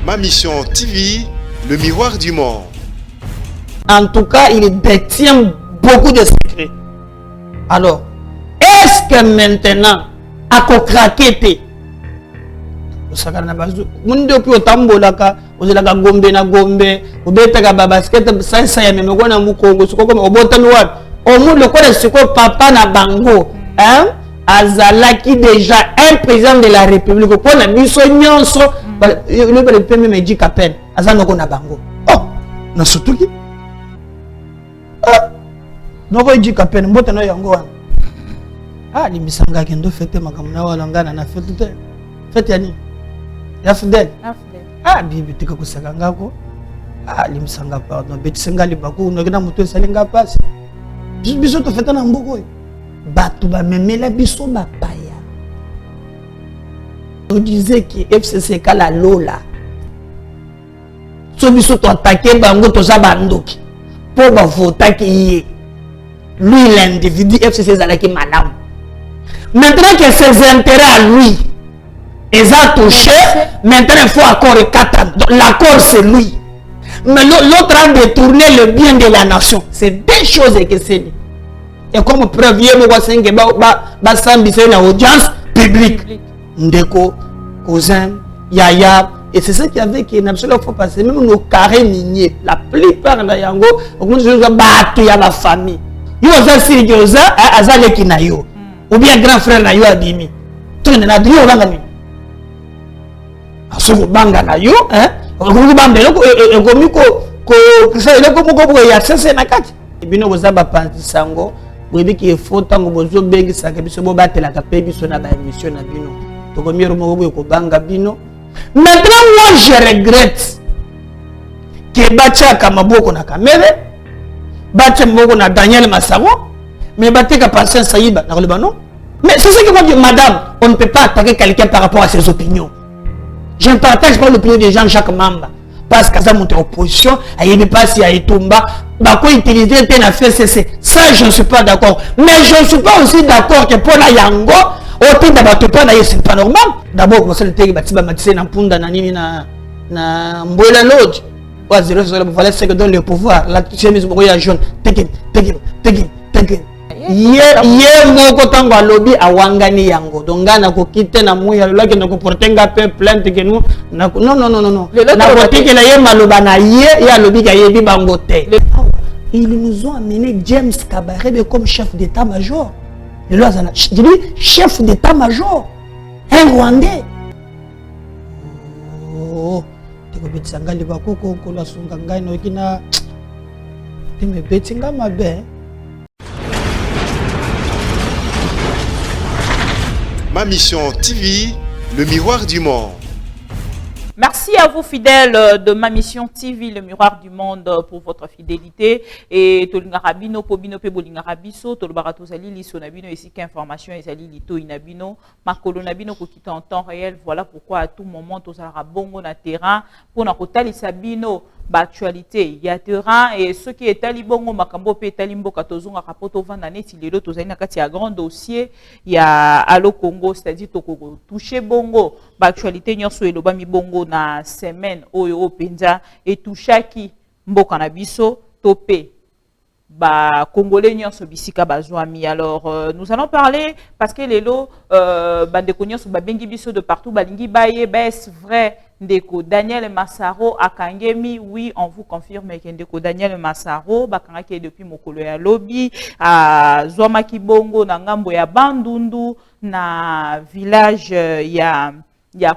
Ma Mission TV, le miroir du monde. En tout cas, il détient beaucoup de secrets. Alors, est-ce que maintenant, à craquer, mundo pio tambolaka ozela gombe na gombe obetaka ba basket ça ya meme kona mukongo siko comme obotami wat omu le kona siko papa na bango hein azalaki déjà un président de la république pour na biso nyonso le premier me dit qu'appelle azano kona bango oh na sotuki no ko dit qu'appelle mbota no yango wana ah limisanga kendo fete makamuna wala ngana na fete fete yani ya fidèle ah bibi tika kusaka ngako ah limsanga pardon betisenga libaku nokina muto salinga pasi biso to feta na mboko batu ba memela biso ba paya on disait que FCC kala lola so biso to attaquer bango to za bandoki po ba vota ki lui l'individu FCC zalaki madame maintenant que ses intérêts à lui ils ont touché, maintenant il faut accord 4 ans. L'accord c'est lui. Mais l'autre a détourné le bien de la nation. C'est deux choses que c'est. Et comme preuve, il y a une audience publique. Ndeko, cousin, Yaya. Et c'est ça qui avait qui est absolument faut passer. Même nos carrés miniers, la plupart de Yango, on battu à la famille. Yo za si yo za azale kinayo. Ou bien grand frère na yo abimi. Tout na dio ngami. Soko banga na yo hein okomi bambelo ekomi ko kisele ko moko ya sese na kati bino bozaba pantisango bwebiki efotango bozo bengi saka biso bo batela ka pe biso na ba émission na bino tokomi romo ko banga bino. Maintenant moi je regrette que bacha kama boko na kamere bacha moko na Daniel Massaro mais bateka penser Saïba na le non mais c'est ce que moi dis madame on ne peut pas attaquer quelqu'un par rapport à ses opinions. Je ne partage pas l'opinion des gens chaque membre. Parce que ça monte opposition, il n'est pas si il tombe, bah quoi utiliser un FCC. Ça je ne suis pas d'accord. Mais je ne suis pas aussi d'accord que pour la Yango, autant d'abord pas d'ailleurs c'est pas normal. D'abord comment ça le terre bâti matissé na punda na nini na mbola lodge. Wa 0 fallait c'est que donne le pouvoir. La chemise beaucoup ya jaune. Tekin. Ye moko tango alobi awangani yango dongana ko kite na muya lolaki na ko portenga pe plainte que nous non na botike na ye maloba na ye ya lobi ka yebi bango te. Ils nous ont amené James Kabarebe comme chef d'état-major. Le Loazana, je dis chef d'état-major, un Rwandais. Oh, tu peux te sangali bako ko la sunganga no kina. Tu me betinga ma be. Ma Mission TV, le miroir du monde. Merci à vous fidèles de Ma Mission TV, le miroir du monde, pour votre fidélité. Et Tolingarabino, Pobino, Pebolingarabiso, Tolbarato Zali, Lisonabino, ici qu'information et Zali Lito Inabino, Marcolonabino, qui est en temps réel. Voilà pourquoi à tout moment, Tozara Bongo na terrain, pour Nakotali Sabino, actualité, il y a terrain et ce qui est talibongo, Makambo, Pe Talimbo, Katozonga, Rapoto, Vandane, Tilelo, Tozana, il y a un grand dossier, il y a Allo Congo, c'est-à-dire Tokogo, touché bongo, actualité, Nyoso et Lobami Bongo, na semaine, Oyo, Penza, et Touchaki, Mboka Nabiso, Topé. Bah congolais nyonso bisika bazwami. Alors nous allons parler parce que les lots bandeko nyonso babengi biso de partout balingi baye bes vrai ndeko Daniel Massaro akangemi. Oui, on vous confirme que ndeko Daniel Massaro bakangaki depuis mokolo ya lobi a zwamaki bongo na ngambo ya Bandundu na village ya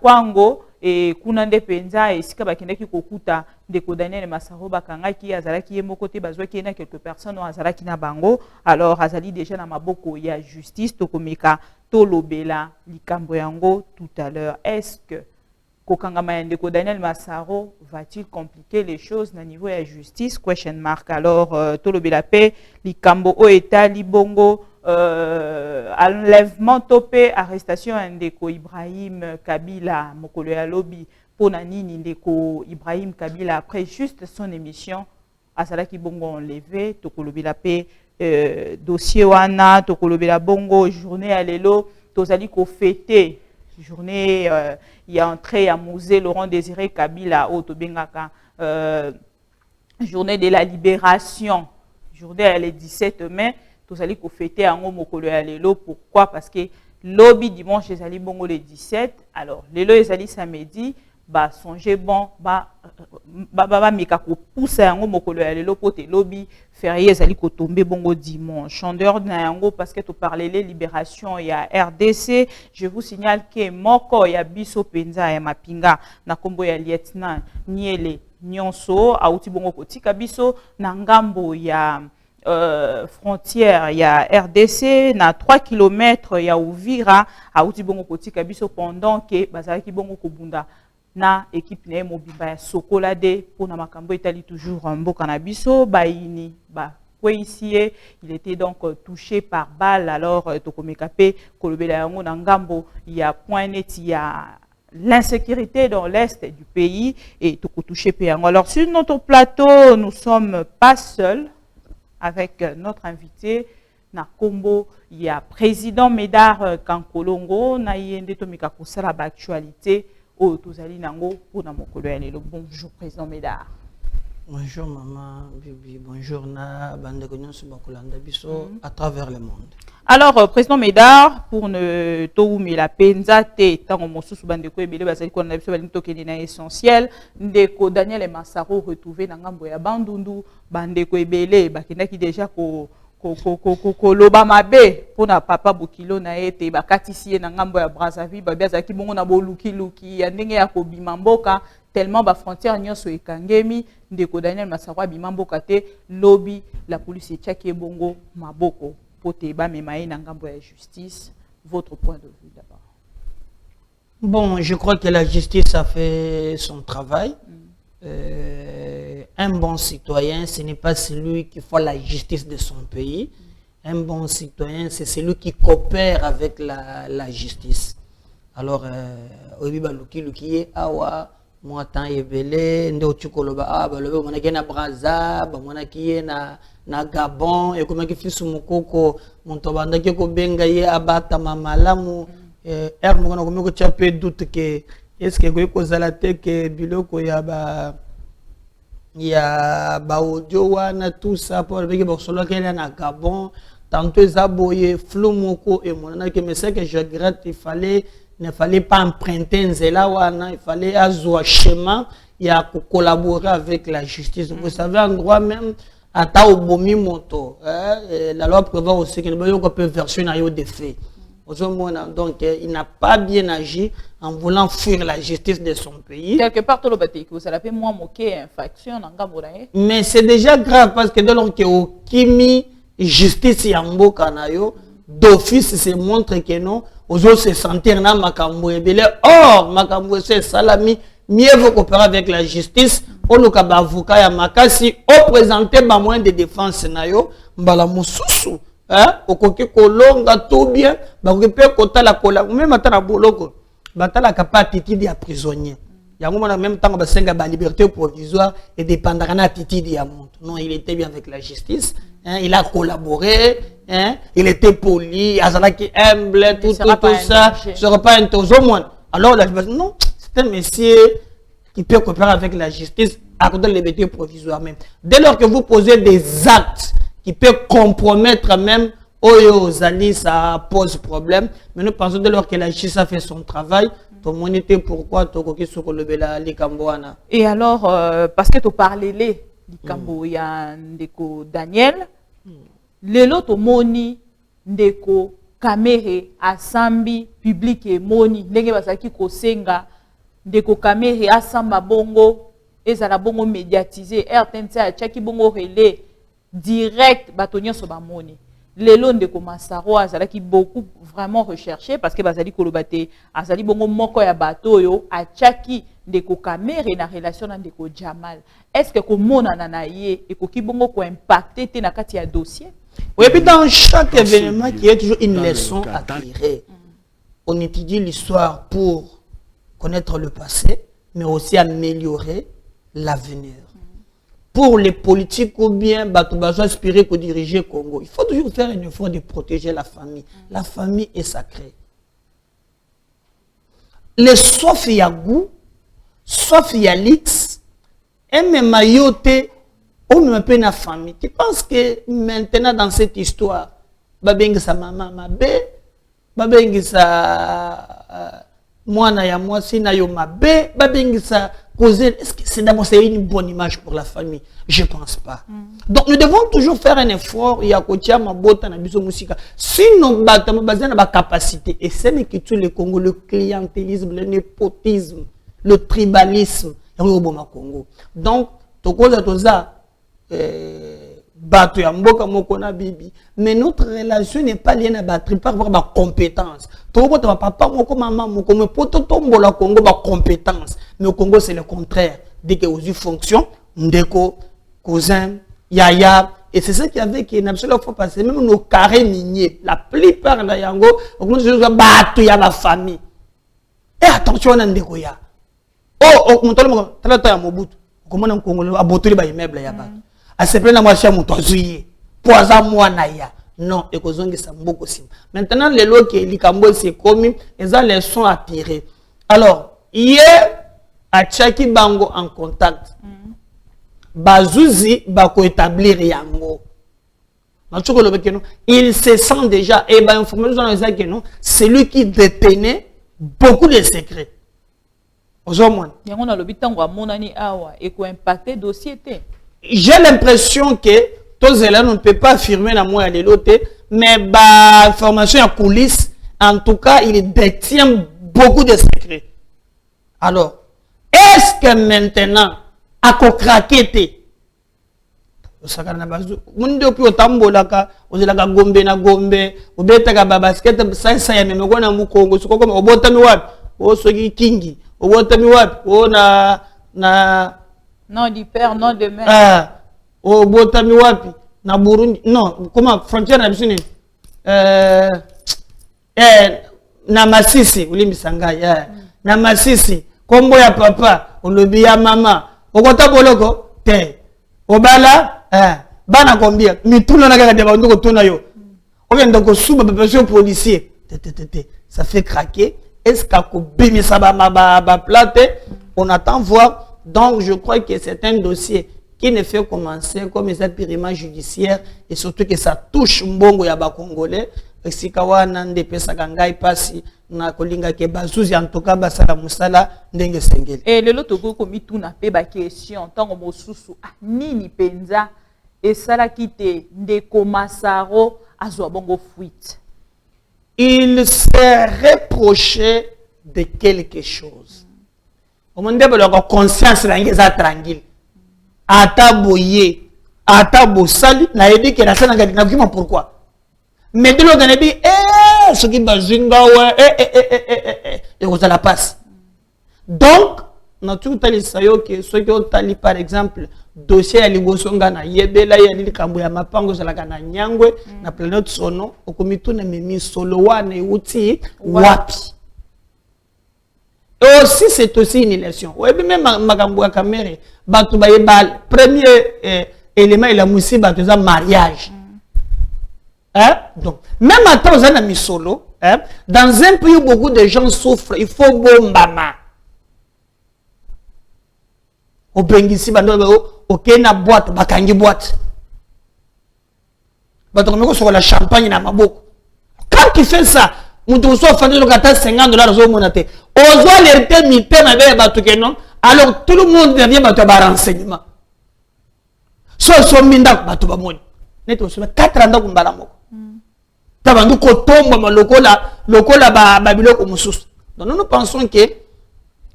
Kwango. Et kunande penza et sika bakendaki kokuta ndeko Daniel Massaro bakangaki azalaki ye moko te bazwaki na quelques personnes azalaki na bango. Alors azali déjà na maboko ya justice tokomeka tolobela likambo yango tout à l'heure. Est-ce que kokangama ya ndeko Daniel Massaro va-t-il compliquer les choses na niveau ya justice? Question mark. Alors tolobela pe likambo o etali bongo enlèvement topé, arrestation ndeko Ibrahim Kabila mokolo ya lobi pona nini ndeko Ibrahim Kabila après juste son émission asalaki bongo enlevé tokolobela pe dossier wana tokolobela bongo journée à lelo tozali ko fêter journée, il y a entré à Musée Laurent Désiré Kabila au Tobengaka, journée de la libération, journée le 17 mai, tous allez fêter en Mokolo ya lelo. Pourquoi? Parce que lobby dimanche les allez bongo le 17, alors lelo les allez samedi, bah songez bon, bah meka ko pousser en Mokolo ya lelo pour te lobby férié les allez ko tomber bongo dimanche. En dehors na yango parce que tu parlais les libérations, il y a RDC, je vous signale que moko ya biso penza ya mapinga na kombo ya lieutenant Niele Nyonso auti bongo kotika biso na ngambo ya frontière, il y a RDC, na 3 km, il y a Ouvira, à Outibongo Kotika biso pendant que Bazaki Bongo Kobunda na équipe ne mobimba Sokolade pour na makambo Italie toujours un beau canabiso, baini, ba ici, il était donc touché par balle, alors Tokomekape, Kolobela Yango Nangambo, il y a point net, il y a l'insécurité dans l'est du pays et Toko touché Péango. Alors sur notre plateau, nous sommes pas seuls. Avec notre invité, na Kombo, il y a président Médard Kankolongo, na yende tomika kusala ba actualité au tozali nango pour na mokolo ya lelo. Bonjour président Médard. Bonjour maman Bibi, bonjour na bande nyonso bakolanda biso à travers le monde. Alors président Médard, pour ne toumi la penza te tango mosusu bande ko ebele bazali ko na biso bali tokeni na essentiel ndeko Daniel Massaro retrouvé na ngambo ya Bandundu bande ko ebele bakendaki déjà ko loba mabe pona papa Bokilo na ete bakatisi na ngambo ya Brazzaville babiazaki bongo na boluki ya ndenge ya ko bimamboka tellement ba frontière nyonso ekangemi ndeko Daniel Massaro bimamboka te lobby la police tchaki bongo maboko pote ba memaye na ngambo ya justice. Votre point de vue d'abord. Bon, je crois que la justice a fait son travail. Un bon citoyen, ce n'est pas celui qui fait la justice de son pays. Un bon citoyen, c'est celui qui coopère avec la justice. Alors, Obiba Luki awa, moi tant ebele, ndo chukoloba aba, lobe mona kena Brazza, ba mona kiye na Gabon, et comme kifisu mukoko, montobanda ko benga ye abata mamalamu, mona komeko chape doute que est-ce que ko zalate que biloko ya audio wana tout ça pour que boxolo kena na Gabon, tantôt zaboye flou moko et mona que mais c'est que je regrette, il ne fallait pas emprunter un zélawana, il fallait avoir un chemin, il y a collaborer avec la justice. Vous savez, en droit même, à Taobomi Moto, la loi prévoit aussi qu'il peut verser des faits. Donc, il n'a pas bien agi en voulant fuir la justice de son pays. Quelque part, vous savez, moi, moquer infraction, mais c'est déjà grave parce que dans le Kimi, justice Yambo Kanayo, d'office se montre que non, aux autres se sentir na makambo ebele. Or, makambo c'est salami, mieux vaut coopérer avec la justice. On le kaba avocat ya makasi, on présenter ba moyen de défense na yo, mbala mususu, okoki kolonga tout bien, ba kope kota la kola, même atana boloko, batala kapa titidi ya prisonnier. Yango mona même temps ba senga ba liberté provisoire et dépendra na titidi ya monte. Non, il était bien avec la justice, il a collaboré, il était poli, azalaki humble, tout ça, ne sera pas un au moins. Alors là, je me dis, non, c'est un monsieur qui peut coopérer avec la justice à côté de liberté provisoire même. Dès lors que vous posez des actes qui peuvent compromettre même aux alliés, ça pose problème. Mais nous pensons dès lors que la justice a fait son travail, ton monité pourquoi tu as les Cambouana. Et alors, parce que tu parlais les Cambouya ndeko Daniel, lelo to moni ndeko Kamere asambi public et moni ndenge basaki kosenga ndeko Kamere asamba bongo ezala bongo médiatisé RTNC a chaki bongo relais direct batonyo so ba moni lelo ndeko Massaro azalaki beaucoup vraiment recherché parce que bazali kolobate azali bongo moko ya bato yo a chaki ndeko Kamere na relation na ndeko Jamal. Est-ce que komona na ye et ko ki bongo ko impacter te na kati ya dossier? Oui, et puis dans chaque événement, il y a toujours une leçon à tirer. On étudie l'histoire pour connaître le passé, mais aussi améliorer l'avenir. Pour les politiques ou bien Batoubazo aspirer pour diriger le Congo, il faut toujours faire un effort de protéger la famille. La famille est sacrée. les sauf il y a goût, sauf il y a l'X, et même mayoté, ou même peu na famille. Tu penses que maintenant dans cette histoire, babengi sa maman mabe, babengi sa mwana ya mwasi na yo mabe, babengi sa cousin. Est-ce que c'est d'abord c'est une bonne image pour la famille? Je pense pas. Donc nous devons toujours faire un effort. Il y a kotia mabota na biso musika. Sinon batama bazana ba capacité et c'est ce qui tue le Congo, le clientélisme, le népotisme, le tribalisme. Au Congo. Donc tokoza toza bato ya mboka moko na bibi, mais notre relation n'est pas liée à batterie par rapport à ma compétence. Tobo ta papa moko maman moko me poto tombo la Congo ba compétence, mais au Congo c'est le contraire. Dès que vous y fonction, ndeko, cousin, yaya, et c'est ça qui avait qui n'a absolument faut passer même nos carrés miniers, la plupart la yango, on commence à battre ya la famille. Et attention ndeko ya. Oh, on tolo tala ya Mobutu. Comment on Congo abotoli ba immeuble ya ba. A se prendre moi chez mutozuye poza mwana ya non ekozongi sa mboko sim. Maintenant les lois qui likambo c'est comme ils ont les sons à tirer. Alors hier à Tchaki bango en contact bazuzi bako établir yango matoko le bekeno il se sent déjà et ba information dans les que non c'est lui qui détenait beaucoup de secrets ozomona yango na lobitango amonani awa et ko impacter dossier té. J'ai l'impression que tous les on ne peut pas affirmer la moitié de l'autre, mais bah information en coulisses, en tout cas, il détient beaucoup de secrets. Alors, est-ce que maintenant, à quoi craquer osakana bazu mundo pi otambolaka ozelaka gombe na gombe obetaka ba basket sasa ya memeko na mukongo soko koma obotami wapi osoki kingi obotami wapi o na non du père, non de mère. Ah, au Botami wapi, na Burundi, non, comment, frontière na bisuni? Na Masisi, Ulimi Sangai, na Masisi, kombo ya papa, olobi ya mama, okota boloko, te, obala, bana kombia, mituna na kaka deba, ndoko tuna yo, okenda ko suba bapesio policier, ça fait craquer, est-ce qu'ako bimi saba ba plate, on attend voir. Donc, je crois que c'est un dossier qui ne fait commencer comme un périmètre judiciaire et surtout que ça touche mbongo ya ba Congolais. Sikawa nande pesa kangai pasi na kolinga ke bazuzi en tout cas basala musala ndenge sengeli. Et le loto ko mituna pe ba question tango mosusu nini penza et sala kite ndeko Masaro azwa bongo fuite. Il s'est reproché de quelque chose. Au monde de la conscience la tranquille. Ata boye, ata bosali, na yedi que la scène na kima pourquoi. Mais de l'autre dit ce qui bazinga ouais et vous la passe. Donc notre tali sayo que ce qui tali par exemple dossier ya libosonga na yebela ya likambo ya mapango za la kana nyangwe na planète sono okomitu na memi solo wana uti wapi. Et aussi, c'est aussi une élection. Oui, même Magamboua Kamere, premier élément, il a moussi, c'est mariage. Donc, même à temps, on a mis solo. Dans un pays où beaucoup de gens souffrent, il faut bon mama. Au Bengisi, au Kenya boîte, bakangi boîte. Sur la champagne, na maboko. Quand tu fais ça, nous sommes fait $50 au monaté. Ozo l'hérité militaire n'avait pas tout non. Alors tout le monde devient battu par renseignement. So minda battu ba moni. Neto so 4 ans kumbala moko. Tabandu ko tomba ma lokola ba biloko mususu. Donc nous pensons que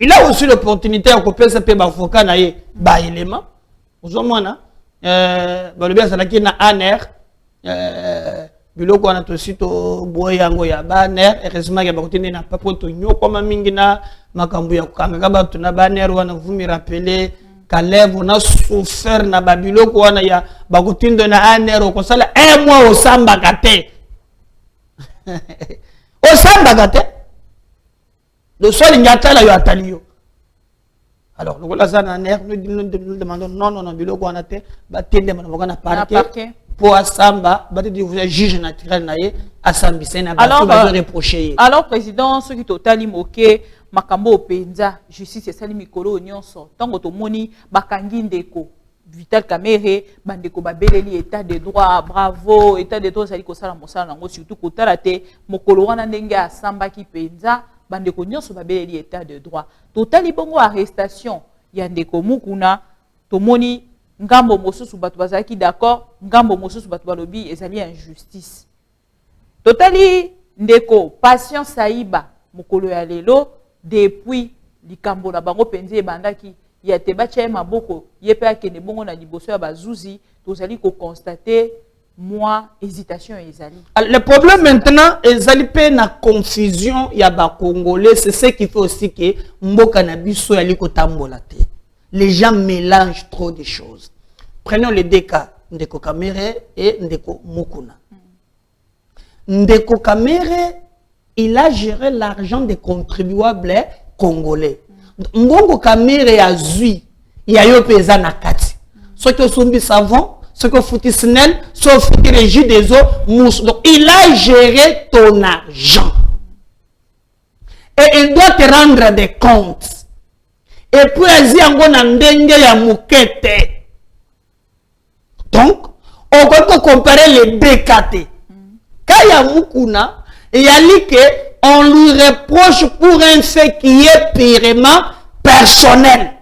il a aussi l'opportunité à copier ce pe avocat na ye ba élément. Ozo mona ba le bien ça la ki na aner biloko wana tosito boyango ya baner heureusement ya bakotende na papoto nyoko mamingi na makambu ya kukanga bato na baner wana vous me rappelez Caleb on a souffert na babiloko wana ya bakotinde na aner okosala un mois au samba kate au samba kate le sol ngatala yo atalio. Alors nous la zana aner nous demandons non biloko wana te batende na parquet pour Asamba, vous êtes juge naturel naïe, Assambi, c'est un reproché. Alors, président, ce qui est totalement moqué, makambo penza justice esali mikolo nyonso tango tomoni bakangi ndeko Vital Kamerhe bandeko babeleli état de droit bravo état de droit sali ko sala mosala nango surtout ko talate mokolo wana ndenge asambaki penza bandeko nyonso babeleli état de droit totali bongo arrestation ya ndeko Mukuna tomoni ngambo mosusu bato bazaki d'accord ngambo mosusu bato balobi ezali injustice totali ndeko Patient Saiba mokolo ya lelo depuis likambo na bango penze bandaki ya te bacha maboko yepe akene bongo na liboso ya bazuzi tozali ko constater moi hésitation ezali. Le problème maintenant ezali pe na confusion ya ba congolais, c'est ce qui fait aussi que mboka na biso yali ko tambola te. Les gens mélangent trop de choses. Prenons les deux cas, Ndeko Kamerhe et Ndeko Mukuna. Ndeko Kamerhe, il a géré l'argent des contribuables congolais. Ndeko Kamerhe a zui, il y a eu pesa na kati. Ceux qui sont bi savon, ceux qui foutent snell, ceux qui foutent les jus des eaux, mousse. Donc il a géré ton argent. Et il doit te rendre des comptes. Et puis il y a ndenge ya mukete. Donc, on peut comparer les deux cas. Quand il y a Mukuna, il y a dit qu'on lui reproche pour un fait qui est purement personnel.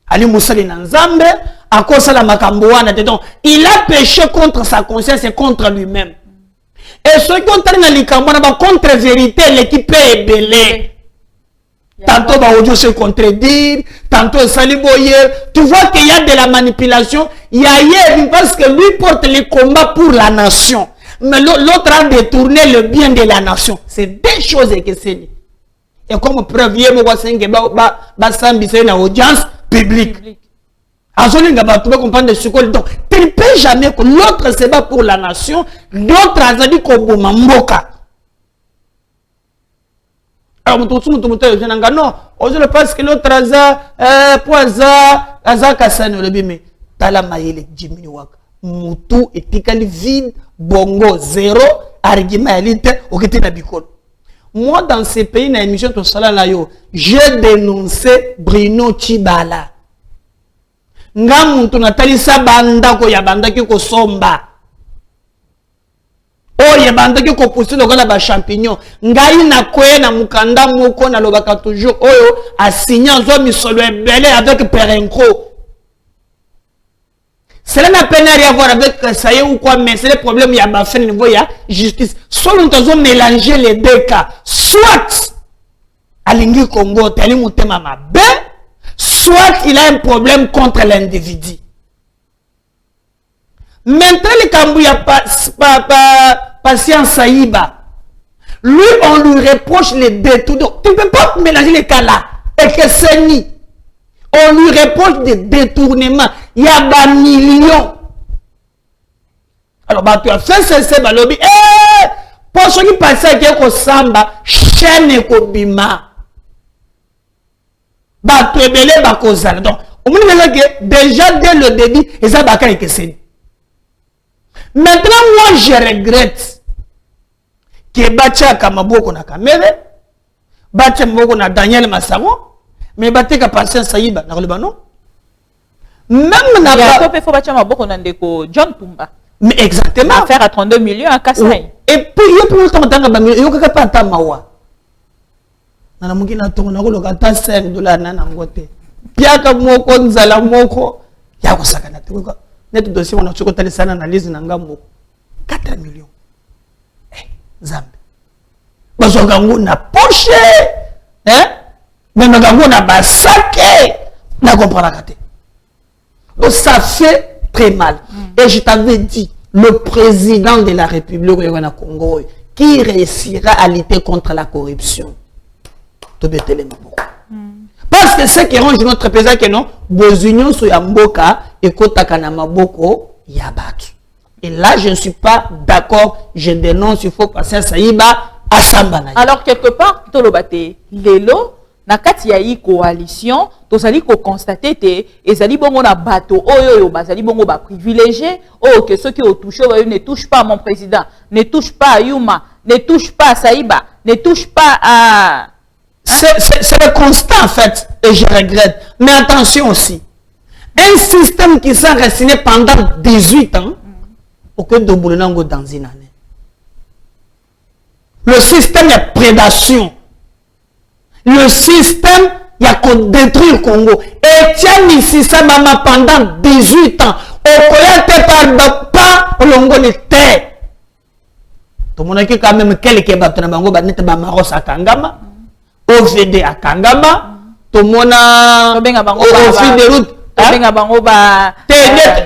Ali Moussali Nanzambe, à cause de la Makamboana, il a péché contre sa conscience et contre lui-même. Et ceux qui ont dans les Kambouana, contre vérité, l'équipe est belée. Tantôt, audio se contredire, tantôt, saliboyer. Tu vois qu'il y a de la manipulation. Il y a hier, parce que lui porte les combats pour la nation. Mais l'autre a détourné le bien de la nation. C'est deux choses que c'est. Et comme preuve, il y a une audience publique. Donc, tu ne peux jamais que l'autre se bat pour la nation, l'autre a dit qu'on mboka. Alors, non, je pense que l'autre a poisa, aza kasane le bime. Tala maïle Jimmy Wak. Moutou etikali vide, bongo, zéro, argument élite, au na bikol. Moi, dans ces pays, dans l'émission de Salalayo, j'ai dénoncé Bruno Chibala. Nga muntu natalisa banda ko ya banda ki ko somba. Oh ya banda ki ko pousser lokola ba champignon. Ngai na kwe na mukanda moko na lobaka toujours oyo a signé zo misolo ebele avec Perenco. Cela n'a peine à rien à voir avec ça y est ou quoi, mais c'est le problème, il y a ma fin niveau, il y a justice. Soit nous avons mélangé les deux cas. Soit, à l'Ingui Congo, tali moutema mabe, soit il a un problème contre l'individu. Maintenant, le Kambouya Patient Saiba, lui, on lui reproche les deux. Tu ne peux pas mélanger les cas là. Et que c'est ni. On lui reproche des détournements. Il y a des millions. Alors, tu as fait ce balobi. Pour ceux qui passent à Keko Samba, chaîne et Kobima. Tu es belé, donc, on me dit que déjà dès le début, et ça va être que maintenant, moi, je regrette que Bacha Kamaboko na Kamerhe, Bacha Moko na Daniel Massaron, mais Bacha Patient Saiba na Libano. Même na John Pumba. Mais exactement. Affaire à 32 millions à Kassai. Et puis, il y a plus longtemps que il y a pas de mawa. Na mungi na tongo na ko lokata $5 na ngote. Piaka moko nzala moko ya ko sakana te ko. Net dossier on a tsoko tali sana analyse na ngambo 4 millions. Zambe. Bazo ngango na Porsche. Mais ngango na basake. Na comprendre la kate. Donc ça fait très mal. Et je t'avais dit, le président de la République du Congo, qui réussira à lutter contre la corruption. Parce que ce qui range notre président, que non, Bozunion sur Yamboka et Kotakana Maboko, Yabatu. Et là, je ne suis pas d'accord, je dénonce, il faut passer à Saïba, à Sambana. Alors, quelque part, Tolobate, Lelo, nakati ya yi coalition tozali ko constater te ezali bongo na bato oyo bazali bongo ba privilégié que ceux qui ont touché ne touchent pas à mon président, ne touchent pas à Yuma, ne touchent pas à Saïba, ne touchent pas à c'est le constat en fait, et je regrette. Mais attention aussi, un système qui s'est enraciné pendant 18 ans, aucun de Boulonango dans une année. Le système de prédation, le système il y a qu'on détruire le Congo. Et tiens, ici, ça m'a pendant 18 ans. Au Koya, pas Longo de terre. Tout le monde a quand même quelques bâtons bango net Maros à Kangama, OVD à Kangama, tout le monde a au fil de route.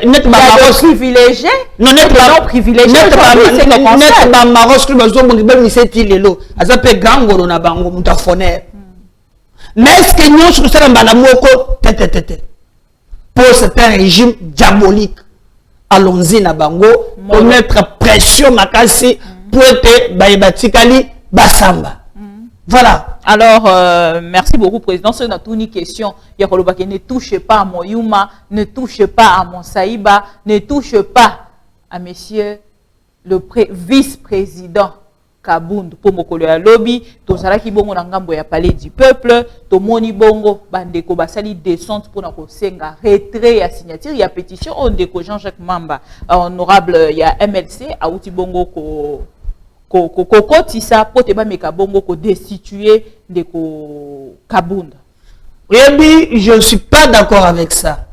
Net Maros privilégié. Non, net privilégié. Net Maros qui va jouer mon bébé, c'est il est là. À ça peut gango na bango mutafoner. Mais est-ce que nous sommes sur le pour c'est un régime diabolique. Allons-y na bango pour mettre pression makasi pour être baïbatikali basamba. Voilà. Alors, merci beaucoup, Président. C'est une question. Ne touchez pas à mon Yuma, ne touchez pas à mon Saïba, ne touchez pas à monsieur le vice-président Kabound pour mokolo ya lobby. Tozala ki bongo na ngambo ya palais du peuple. Tomoni bongo bandeko basali descente pour na kosenga retrait ya signature ya pétition on deko Jean-Jacques Mamba honorable ya MLC auti bongo ko tisa pote ba meka bongo ko destituer ndeko Kabound. Oui, je ne suis pas d'accord avec ça.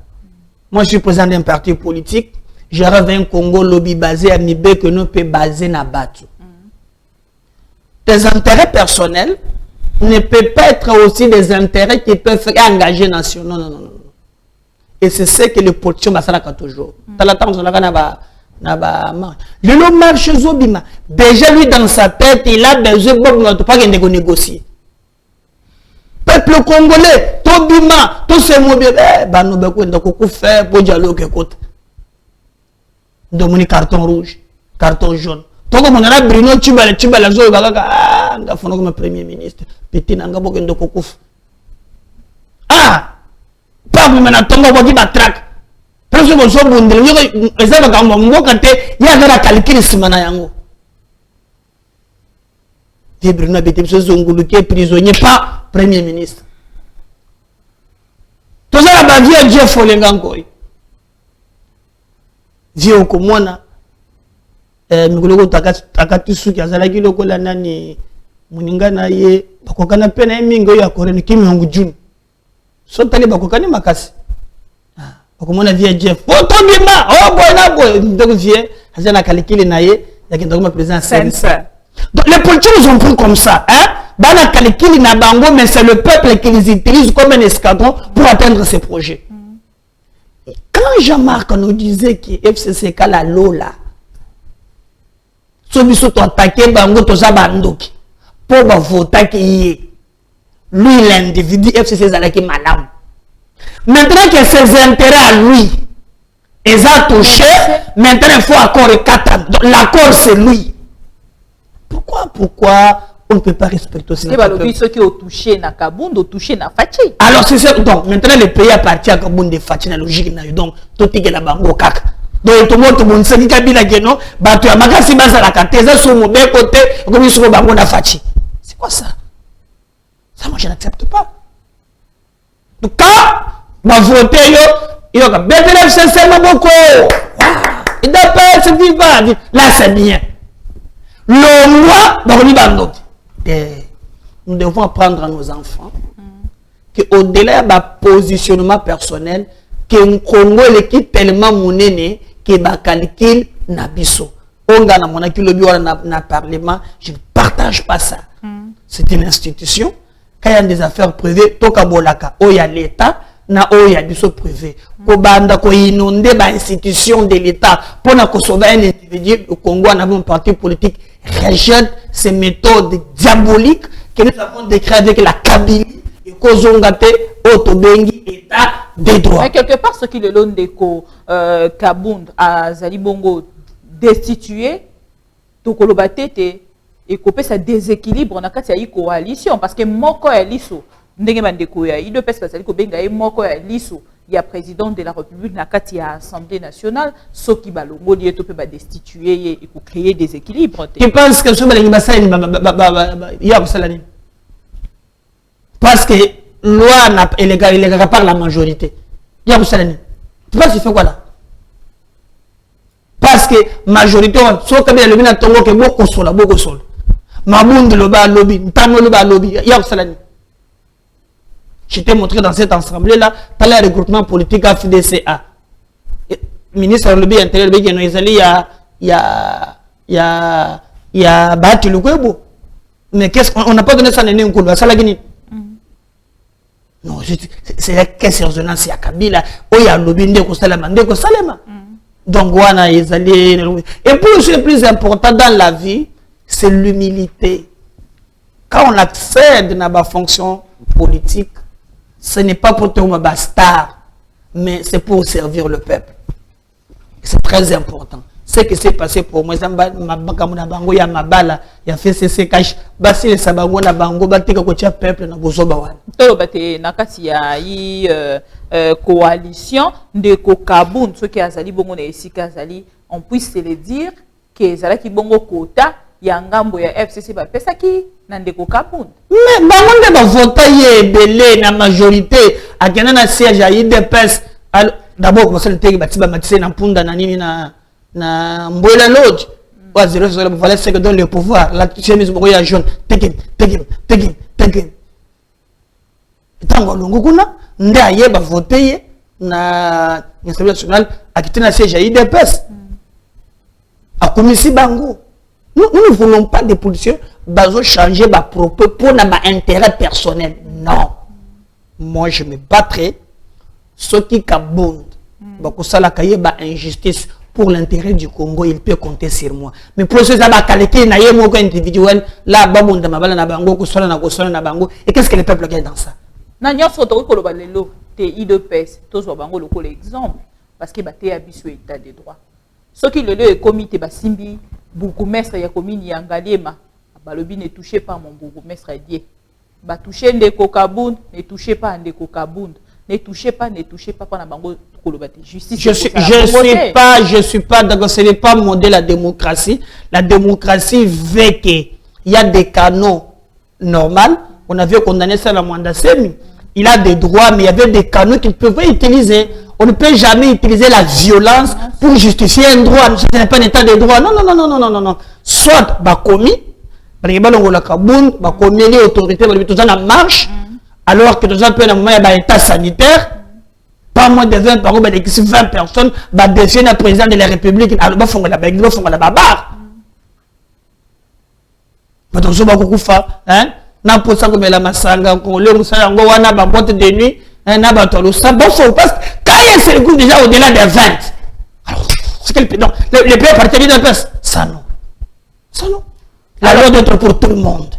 Moi, je suis président d'un parti politique. Je rêve un Congo lobby basé à Nibé que nous peut baser na Batu. Tes intérêts personnels ne peuvent pas être aussi des intérêts qui peuvent engager nation. Non, non, non, non. Et c'est ce que les politiciens basaraka toujours. Le long marche Zobima. Déjà lui dans sa tête, il a besoin de pas négocier. Peuple congolais, Tobima, tout ce mot bien, bah nous beaucoup faire pour dialogue écoute. Domini carton rouge, carton jaune. Donc on a Bruno Tubala zo bagaga nga fono comme premier ministre petit nanga bokendo kokuf pas mena tongo bodi batrak preso bo so bundele yo ezaba kamba ngokate ya na calcul simana yango de Bruno beti so zongulu qui est prisonnier pas premier ministre to ça ba vie Dieu folenga ngoi Dieu ko mona Migoloko takati suki azalaki lokola nani muningana ye bakokana pena mingo ya korene kimiongu junu so tali bakokani makasi bakomona vie Jeff photo bima oh boy na boy ndoko vie azana kalikili na ye yakenda comme président sincère. Donc les politiciens nous ont pris comme ça hein bana kalikili na bango mais c'est le peuple qui les utilise comme un escadron pour atteindre ses projets. Quand Jean-Marc nous disait que FCC kala lola Sobiso to attaqué bango to zabandoki pour ba voter qui lui l'individu FCC zalaki malam. Maintenant que ses intérêts à lui ils ont touché, maintenant il faut accord et 4 ans. L'accord c'est lui. Pourquoi on ne peut pas respecter aussi ceux qui ont touché na Kabound ont touché na Fachi. Alors c'est ça. Donc maintenant le pays appartient à Kabound de Fachi na logique na donc tout est la bango kaka. Donc tout le monde sait Kabila Geno, batu ya makasi baza la kateza sur mon bien côté comme sur bango na Fachi. C'est quoi ça? Ça moi je n'accepte pas. Donc quand ma voté yo ka BDF c'est maboko. Et d'après c'est vivant. Là c'est bien. Le roi Baroni Bando. Nous devons apprendre à nos enfants qu'au-delà de positionnement personnel, que le Congo est tellement monnaie que ba calcul na biso. On a mon na parlement, je ne partage pas ça. C'est une institution. Quand il y a des affaires privées, toka bolaka, il y a l'État, na il y a biso privé. Ko banda ko inonder ba institution de l'État pour na ko sauver un individu. Au Congo, on a un parti politique rejette ces méthodes diaboliques que nous avons décrites avec la Kabylie et Kozongate, Otobengi, État des droits. Mais quelque part, ce qui le long de Kabound à Zalibongo destitué, Tokolobate et couper sa déséquilibre on a qu'à y coalition parce que Moko est lisso. Il ne peut pas se dire Moko est lisso. Il y a président de la République, il y a Assemblée nationale, ce qui va le destituer et créer des équilibres. Tu penses que ce parce que loi elle est par la majorité. Tu penses qu'il fait quoi là? Parce que majorité, soit comme il y a le mina tongo que beaucoup sol. Mabound le bas lobby, ntamo le bas lobby. Il y a salani. Je t'ai montré dans cette assemblée là, par le regroupement politique FDCA. Ministre de lobby intérieur, il y a battu le Gwebo. Mais qu'est-ce qu'on n'a pas donné ça à Néné Nkoulou, à Salagini? Non, c'est la caisse de résonance à Kabila. Oh, il y a le lobby de Salama. Donc, voilà, et puis le plus important dans la vie, c'est l'humilité. Quand on accède à ma fonction politique, ce n'est pas pour être un star, mais c'est pour servir le peuple. C'est très important. Ce qui s'est passé pour moi, il y a ma balle, il y a fait ces caches, basi les sabango na bango, bati ko tia peuple na bozoba wana. Tolo bate nakati ya yi coalition de Kokabun, ceux qui azali bongo na esika azali, on puisse se le dire que zala ki bongo kota ya ngambo ya FCC ba pesa ki na ndeko Kokabun. Mais bango nde ba voter ye belé na majorité, akena na siège ya IDPS. D'abord commencer le tegi batiba matise na punda na nini na Mbola Lodge. Wa zéro voilà ce que donne le pouvoir. La chemise ya jaune, tegin. Tango longo kuna nde ayeba voter ye na l'Assemblée nationale akitena siège ya IDPS. Akomisi bango. Nous ne voulons pas des politiciens bazo changer ba propos pour na ba intérêt personnel. Non. Moi je me battrai ceux qui kabondent. Bakosala kaye ba injustice pour l'intérêt du Congo, il peut compter sur moi. Mais pour ceux qui ont qualité na yemo ko individuel là babonda mabala na bango ko sola na bango et qu'est-ce que le peuple gagne dans ça? Na nyonso to ko lo balelo te IDPS to zo bango lo ko l'exemple parce que ba te abiso état de droit. Ce qui le est comité basimbi bourgmestre ya commune ya Ngaliema balobi ne touchez pas mon bourgmestre Dié. Ba toucher ndeko Kabund, ne touchez pas ndeko Kabund. Ne touchez pas pendant bango kolobate justice. Je suis pas d'accord, ce n'est pas modèle la démocratie. La démocratie veut qu'il y a des canaux normaux. On avait condamné ça à la Mwandasemi. Il a des droits, mais il y avait des canaux qu'il pouvait utiliser. On ne peut jamais utiliser la violence pour justifier un droit. Ce n'est pas un état de droit. Non. Soit commis, parce que commis les autorités, tout ça en marche. Alors que nous avons un moment d'état sanitaire, pas moins de 20 par 20 personnes, défier le président de la République, alors ils font la barre. Donc, je vais faire, n'a pas ça comme la massanga, on le moussa, on va avoir boîte de nuit, un abattoir, ça, bon, faut parce que quand il y a ce groupe déjà au-delà des 20, alors, c'est quel pays, non, les pays partis de place, ça non. La loi doit être pour tout le monde.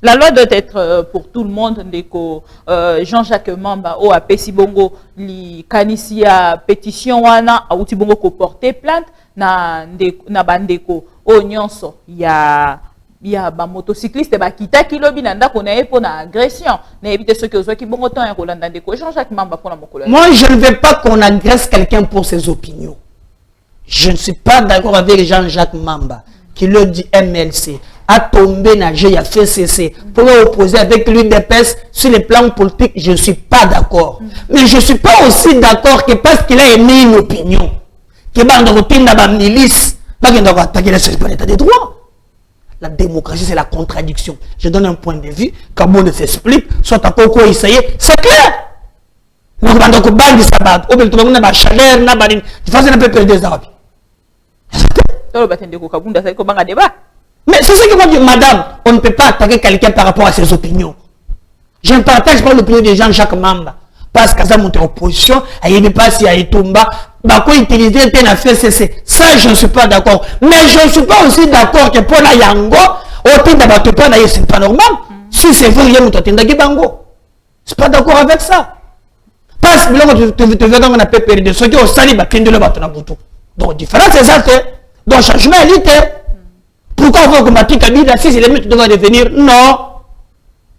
La loi doit être pour tout le monde. Jean-Jacques Mamba o apesi bongo li kanisia pétition wana auti bongo ko porter plainte na bandeko o nyonso ya ba motocycliste ba kita kilobi na ndako na epo na agression na éviter ceux qui osent qui bongo temps ya kolanda ndeko Jean-Jacques Mamba pour la mokolo. Moi je ne veux pas qu'on agresse quelqu'un pour ses opinions. Je ne suis pas d'accord avec Jean-Jacques Mamba qui le dit MLC. A tombé nagé, il a fait cesser. Pour opposer avec l'UDPS sur le plan politique, je ne suis pas d'accord. Mais je ne suis pas aussi d'accord que parce qu'il a émis une opinion, que la milice, attaquer l'état des droits. La démocratie, c'est la contradiction. Je donne un point de vue, Kabonde s'explique, soit à Koko Isaïe, c'est clair. Donc, on va dire ça, on va dire chaleur, tu fais un peu perdre des arabes. Mais c'est ce que moi dis, madame, on ne peut pas attaquer quelqu'un par rapport à ses opinions. Je ne partage pas l'opinion de Jean-Jacques Mamba. Parce que ça monte en opposition, il n'y a pas si il tomba, quoi utiliser un FCC. Ça, je ne suis pas d'accord. Mais je ne suis pas aussi d'accord que pour la Yango, c'est pas normal. Si c'est vous, il y a un bango. Je suis pas d'accord avec ça. Parce que tu veux qu'on appelle perdre ceux qui ont sali, donc, différence, c'est ça. Donc, changement est littéraire. Pourquoi vous combattez Kabila si c'est les mythes doivent devenir? Non.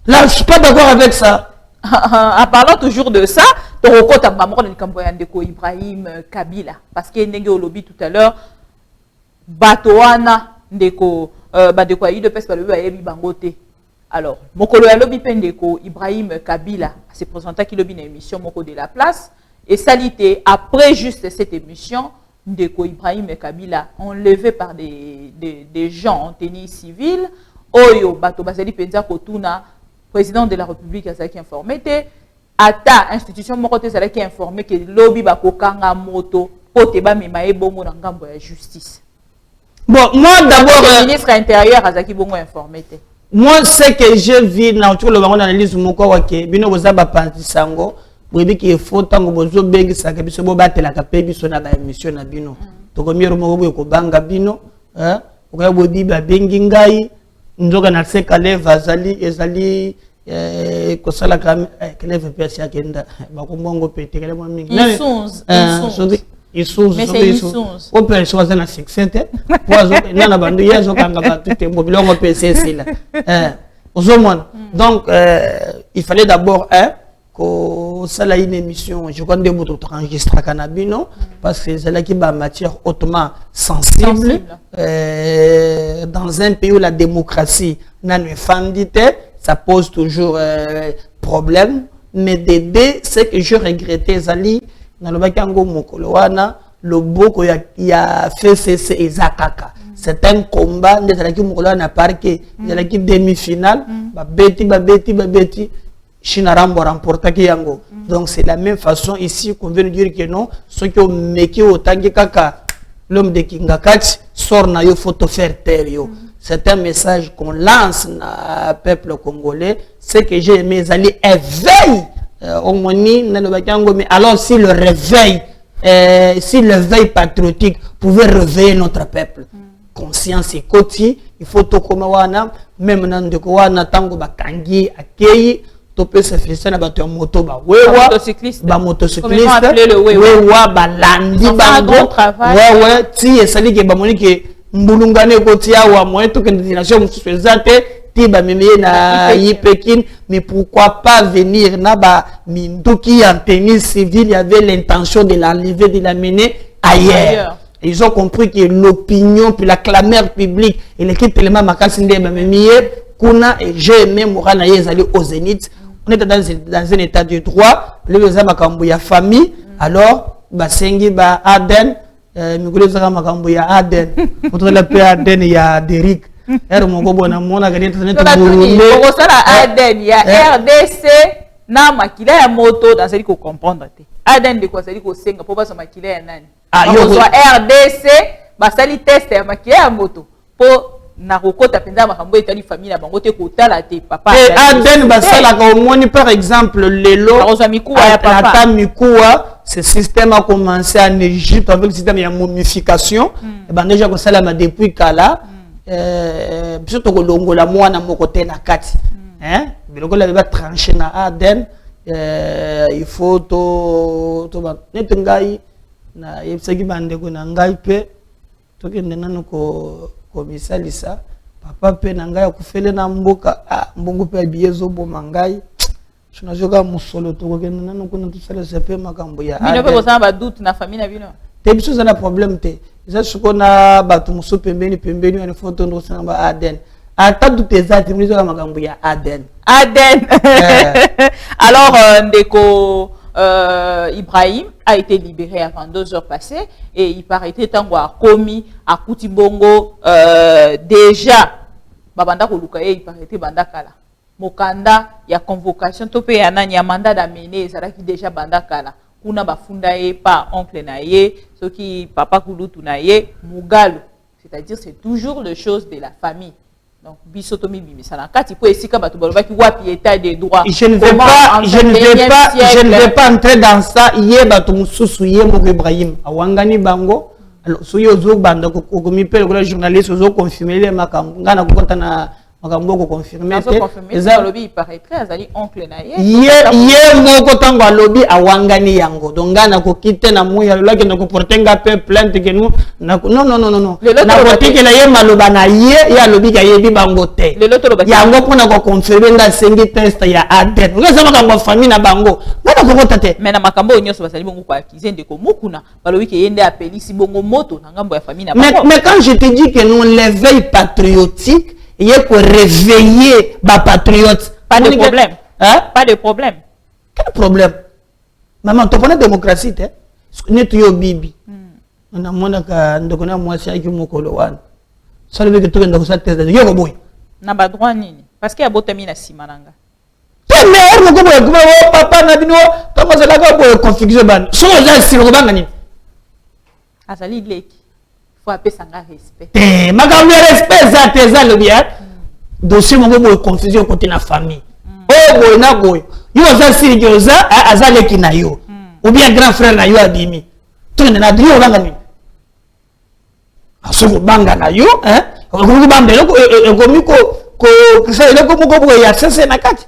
Là, je ne suis pas d'accord avec ça. En parlant toujours de ça, tu as Ibrahim Kabila. Parce qu'il y a un lobby tout à l'heure. Batoana, Ndeko, Badeko, il de peste par le bangote. Alors, mokolo ya lobi pendeko Ibrahim Kabila s'est présenté qui lobi une émission moko de la place et salité après juste cette émission ndeko Ibrahim Kabila enlevé par des gens en tenue civile oyo bato bazali penza kotuna président de la République azaki informé te ata institution moko te azaki informé que lobi bakokanga moto po te ba mema ebongo na ngambo ya justice. Bon, moi d'abord le ministre intérieur azaki bongo informé te. Moi ce que je vis na tout le bango analyse moko wake bino bozaba pantisango boyebi ki faut tango bozo bengi saka biso bo batela ka pe biso na ba émission na bino. To ko miero moko ko banga bino ko ya bodi ba bengi ngai nzoka na seka leva ezali ko sala ka keleve pesi akenda ba ko mbongo pete kele mo mingi. Isuz o pe choisir na succès poazo nana bandu yezo kanga ba tout mobilongo PC là donc il fallait d'abord que ça là une émission je compte de enregistrer canabino parce que c'est là qui ba matière hautement sensible dans un pays où la démocratie n'a ne fandité ça pose toujours problème mais d'aider ce que je regrettais Zali dans le bakango mokolo wana le boko ya fait cesser ezakaka c'est un combat ndezalaki mokolo wana parquet ezalaki demi-finale ba beti China remportaki yango donc c'est la même façon ici qu'on veut nous dire que non ceux qui ont meki otangi kaka l'homme de Kingakati sort na yo photo faire taire yo c'est un message qu'on lance na peuple congolais ce que j'ai aimé ezali éveil mais alors si le réveil patriotique pouvait réveiller notre peuple conscience et quotidien il faut tout comme wana même dans de quoi tango bakangi akei to peut se faire na bato moto ba wewa ba motocycliste wewa balandi bango ouais ti esali ke ba monike mbulungane kotia wa moyen to que destination musuezate tiba meme na Pékin mais pourquoi pas venir naba minduki en tenue civile il y avait l'intention de l'enlever de la mener ailleurs. Ils ont compris que l'opinion puis la clameur publique et l'équipe tellement makasi ndeba meme kuna et j'ai aimé moral na yezali au zénith on était dans un état de droit le makambo ya famille alors basengi ba Aden migolo zaka makambo ya Aden contre la paix Aden ya Derrick moko bona mona gani to sala Aden ya RDC na makila ya moto dans celle ko comprendre te Aden de quoi celle ko senga po ba sa makila ya nani soit RDC ba sali test ya makila ya moto po na kokota penza makambo etali famille na bango te kotala te papa Aden ba sala ka omoni par exemple lelo ata mikuwa ce système a commencé en Égypte avec le système de momification et ben déjà ko sala ma depuis kala surtout que longola mwana moko te na kati biloko la ba trancher na Aden il faut to net ngai na yebsaki bande ko na ngai pe to ke nana ko misalisa papa pe na ngai akufele na mboka mbongo pe biyezo boma ngai tunajoka musolo to ko ke nana ko na tusala sepe makambo ya bino pe ko sa ba doute na famille na bino te biso za na problème te za sukona batu muso pembeni wana photo ndo sanga Aden ata doute za te muzo ka makambo ya Aden alors ndeko Ibrahim a été libéré avant 2 heures passées et il paraît tango a commis à Koutibongo déjà babanda ko luka il paraît banda kala mokanda ya convocation to pe ya nani ya mandat d'amener ezalaki déjà banda kala kuna bafunda ye pa oncle na ye soki papa kulutu na ye mugalo c'est-à-dire c'est toujours les choses de la famille. Donc bisotomi bimisa na kati po esika bato balobaki wapi état des droits. Je ne vais pas entrer dans ça yé bato mususu yé mo Ibrahim awangani bango alors soyo zo banda ko komi pe le journaliste zo confirmer les makambo ngana ko konta na makambo ko confirmer eza lobby il paraît très azali oncle na ye ye moko tango lobby awangani yango donc ngana ko kite na muya lolaki na ko portenga pe plainte que nous non na botike na ye maloba na ye ya lobby ka yebi bango te yango pona ko confirmer nga sengi test ya Aden ngeza makambo famille na bango ngana ko kota te mais na makambo nyonso basali bongo kwa kizende ko mukuna balobi ke yende apeli si bongo moto na ngambo ya famille na bango mais quand je te dis que nous l'éveil patriotique il y a pour réveiller les patriotes. Pas de problème. Hein? Pas de problème. Quel problème? Maman, tu connais la démocratie, hein? N'est tu bibi. On a mon aka ndokona mwasi aki mokolo wana. Ça veut dire que tu as ça test de yo boy. Na ba droit nini? Parce qu'il y a botami na simananga. C'est meilleur moko boy kuma papa na bino comment ça la boy configurer ban. So za si ko banga ni. Azali leki. Faut appeler ça respect. Eh, makambo ya respect za teza le bien. Dossier moko boy confusion côté na famille. Oh boy na boy. Yo za si joza azaleki na yo. Ou bien grand frère na yo abimi. Tu na dio banga ni. Aso banga na yo, hein? Ko bamba ko miko ko ça ile ko moko boy ya sese na kati.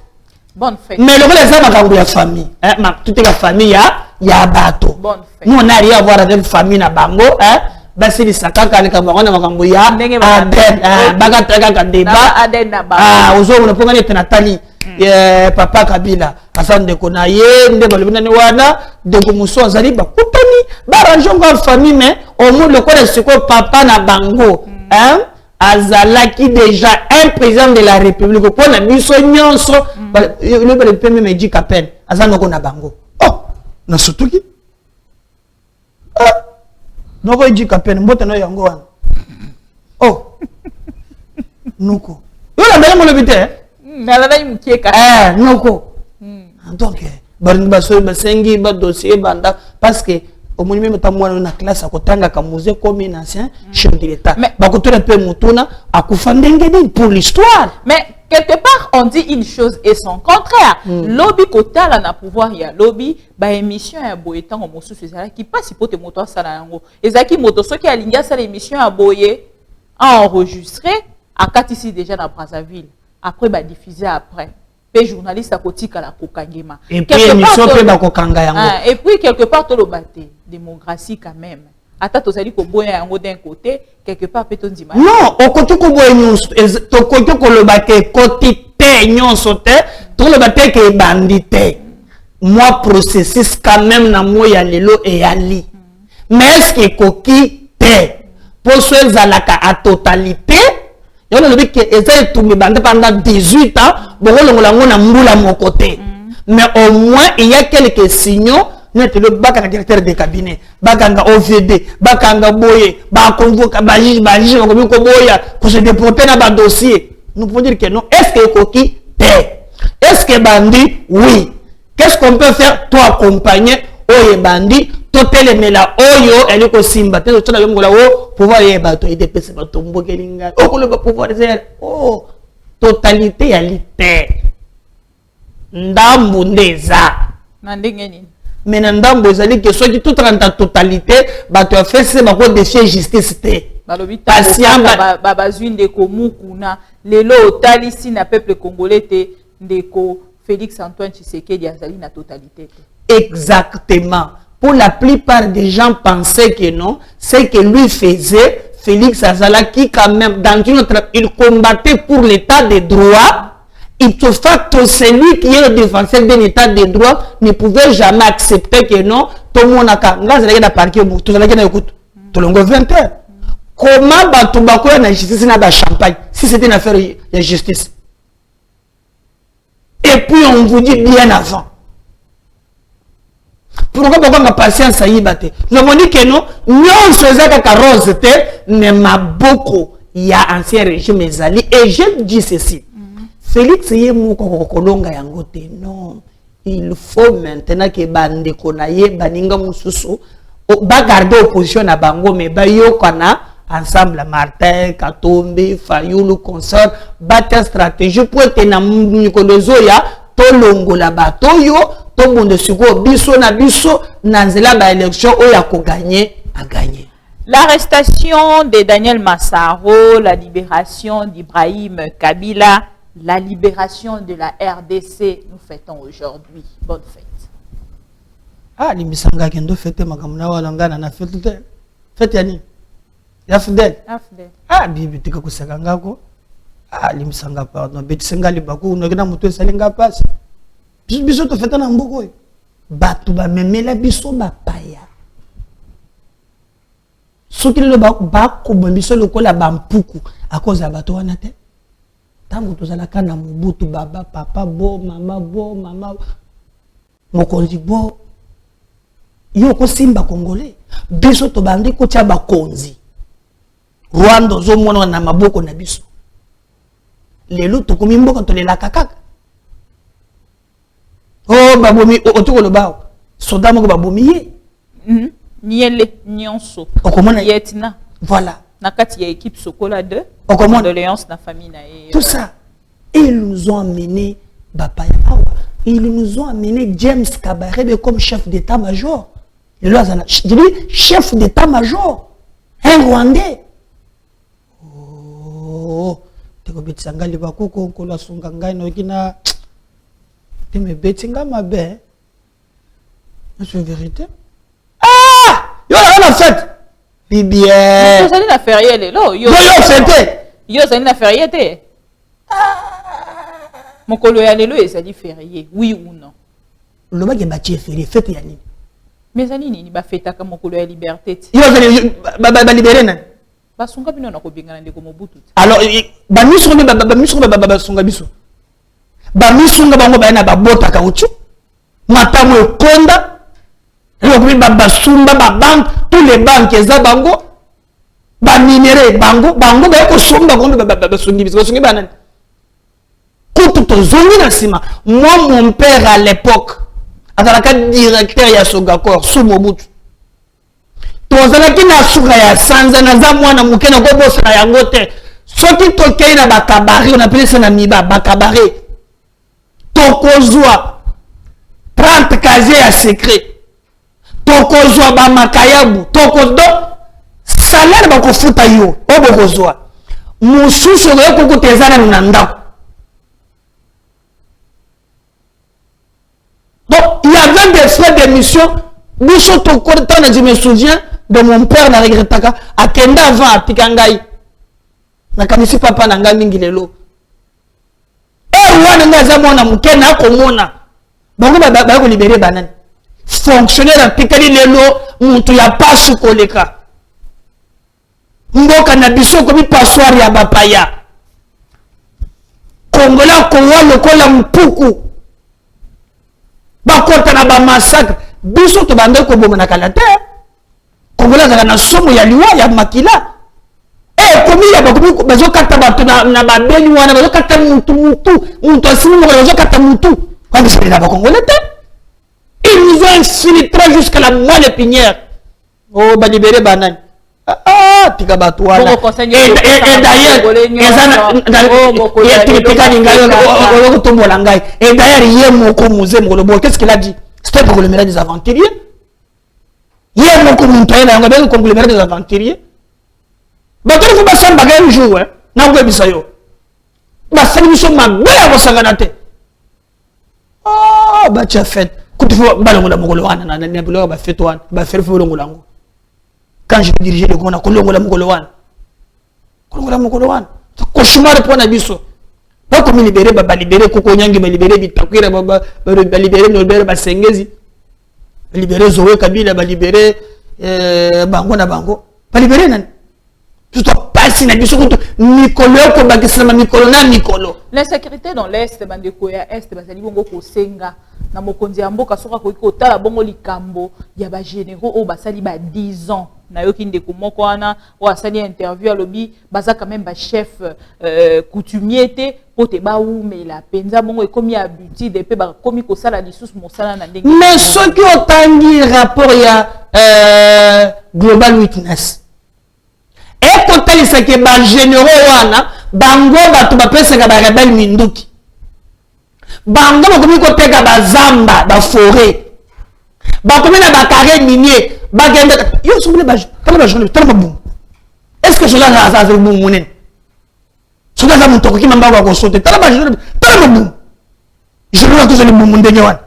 Bonne fête. Mais le reste, c'est ma famille. Hein? Toute la famille, il y a bateau. Bonne fête. Nous, on n'a rien à voir avec la famille na bango. Hein? C'est les sacs à l'écamon, on a ya Aden, Bagataka, débat. Aden na ba. Ah, aux autres, on peut gagner Nathalie. Papa Kabila. Asan de Konaye, de Balbina Wana, de Gomuso, Zali, Bakutani, Baranjon en famille, mais au moins le quoi, c'est quoi papa na bango. Hein? Azalaki déjà un président de la République pour la mission nyonso le premier me dit qu'à peine azanoko na bango oh na surtout qui non va dire qu'à peine mbote na yango wana oh noko yo la mbele mo lebite na la dai mukieka noko donc baringi baso basengi ba dossier banda parce que au moins même temps moi na classe à kotanga kamuze comme un ancien chef de l'État ba ko un peu mutuna akufandengedi pour l'histoire. Mais quelque part on dit une chose et son contraire. Lobby kota la na pouvoir ya lobby ba émission ya boye tango mosusu ezala qui passe pour te moto sala yango ezaki moto soki alinga sala émission ya boye enregistré à katisi déjà na Brazzaville après ba diffuser après. Journaliste à côté la kokangema et puis émission pe ba kokanga yango et puis quelque part to lo baté démocratie quand même ata to sali ko boya yango d'un côté quelque part peut on dire non au côté ko boya nyonso to côté ko lo baté côté te nyonso te to lo baté ke bandité moi processus quand même na moya lelo et ali mais est-ce que koki te pour ceux zalaka à totalité il y a le que essaie tout me bande pendant 18 ans bon on a mbula mon côté mais au moins il y a quelques signaux net le bakanga directeur de cabinet bakanga OVD bakanga boye ba convoquer ba juge ko boya pour se déporter dans ba dossier nous pouvons dire que non est-ce que koki est-ce que bandi oui qu'est-ce qu'on peut faire toi accompagner oye bandi totele mela oyo eliko simba te tona yongola o pouvoir ye bato et depese bato mbokelinga o le pouvoir zer oh totalité ya lite ndambu ndeza na ndenge nini mais na ndambu ezali que soki tout en totalité bato a fait c'est ba ko défier justice te balobi patient ba bazwi ndeko mukuna lelo otalisi na peuple congolais te ndeko Félix Antoine Tshisekedi azali na totalité te. Exactement. Pour la plupart des gens pensaient que non, ce que lui faisait, Félix Azala, qui quand même, dans une autre, il combattait pour l'état de droit, il te fait celui qui est le défenseur d'un état de droit ne pouvait jamais accepter que non, tout le monde a parqué, tout le monde a écouté, tout le monde a 20 heures. Comment Batoubakou a la justice n'a pas champagne si c'était une affaire de justice? Et puis on vous dit bien avant. Pourquoi on a patience à y battre? Nous avons dit que non, nous faisons que rose mais ma beaucoup il y a ancien régime ezali et je dis ceci. Félix Yemou Kolonga yangote non, il faut maintenant que bande konaye baninga mususu ba garder opposition à bango mais ba yo kana ensemble Martin Katombe Fayulu consort battre stratégie pour être na mikolozoya to longola batoyo to monde siko biso na biso nanzela ba élection oya ko gagner a gagner. L'arrestation de Daniel Massaro, la libération d'Ibrahim Kabila, la libération de la RDC, nous fêtons aujourd'hui. Bonne fête. Ah, limisanga kendo fête makamuna wala ngana na fête. Fête yani. Ya fidèle. Ah, bibi tika kusaka ngako. Ah, limisanga pardon. Betisenga libaku no gina mutu esalinga passe. Biso to fête na mboko. Batu ba memela biso ba paya. Soki le ba ko biso lokola ba mpuku à cause ya bato wana te. Tango tozalaka na Mobutu baba papa bo mama mokonzi bo yo ko simba congolais biso to bandi ko tia bakonzi Rwanda zo mwana na maboko na biso lelo to komi mboka to lela kaka oh babomi otoko lo bao soda moko babomi ye niele nyonso okomona yetina voilà na kati ya équipe Sokola 2 okomona condoléances na famille na tout ça ils nous ont amené Bapaya Awa ils nous ont amené James Kabarebe comme chef d'état-major je dis chef d'état-major un Rwandais oh teko betanga liba koko kola sunga ngai no kina teme betinga mabe c'est vérité ah yo la fête Bibien. Yo zali na férié lelo. Yo fête. Yo zali na férié te. Mokolo ya lelo ezali férié, oui ou non? Le mec est bâti férié, fête ya nini? Mais zali nini ba fêta ka mokolo ya liberté te. Yo zali ba libéré na. Ba sunga bino na ko bengana ndeko Mobutu. Alors ba misunga ba sunga biso. Ba misunga bango ba na ba bota ka uchu. Matamu ekonda. Basumba banque tous les banques eza bango ba minéraux bango ba ko somba ngombe basungi bisungi banani kutu to zongi na sima moi mon père à l'époque azalaka directeur ya Sogakor sous Mobutu tozalaki na suka ya sanza na za mwana muke na ko bosa yango te soki tokei na bakabare on appelle ça na miba bakabare tokozwa 30 casiers à secret tokozwa ba makayabu tokodo salaire ba kofuta yo obokozwa mususu yo kokutezana na ndako donc il y avait des frais d'émission biso tokoto na je me souviens de mon père na regretaka akenda avant apikangai na kanisi papa na ngai mingi lelo wana ngaza mwana mukena akomona bango ba ko libérer banani fonctionnaire apikali lelo mutu ya pasu koleka mboka na biso komi passoir ya bapaya kongola kowa lokola mpuku bakota na ba massacre biso to bande ko bomona kala te kongola zaka na somo ya liwa ya makila komi ya bakomi bazo kata bato na babeni wana bazo kata mutu asimi mo bazo kata mutu kwa biso na ba kongola te. Ils nous ont infiltré jusqu'à la moelle épinière. Oh, bah libéré banane. Ah, tika batouana. Et d'ailleurs, qu'est-ce qu'il a dit? C'était pour le mérite des aventuriers. Il y a mon conglomérat des aventuriers. Bah, tu ne faut pas s'en bagarrer un jour, hein. N'a pas ça, yo. Bah, ça nous sommes ma belle à s'engager. Oh, bah, tu as fait. Quand je dirigeais le Gona, cauchemar pour Nabiso. Pas comme libérer, libérer Koko Nyangi, libérer Bitakwira, libérer Nobel Basengezi, libérer Zoé Kabila, libérer Bango na Bango, pas libérer Nan. Tout à passer Nabiso, Nicolo, Nicolo. L'insécurité dans l'Est, Bandeko ya Est, Basali Bongo Kosenga. Na mokonzi ya mboka soka ko kotala bongo likambo ya ba généraux o basali ba 10 ans na yoki ndeko moko wana o asali interview alobi baza quand même ba chef coutumier te pote ba umela penza bongo ekomi habitude pe ba komi ko sala lisusu mosala na ndenge mais ce qui otangi rapport ya Global Witness e kotalisa ke ba généraux wana bango batu bapesa ka ba rebelle minduki bango bakomi koteka bazamba ba forêt bakomi na ba carré minier bagenda yo sombele ba journée tellement bon est-ce que cela ça c'est bon monen cela ça monto ki mamba ko sauter tellement bon je vois que c'est le bon monde nyawan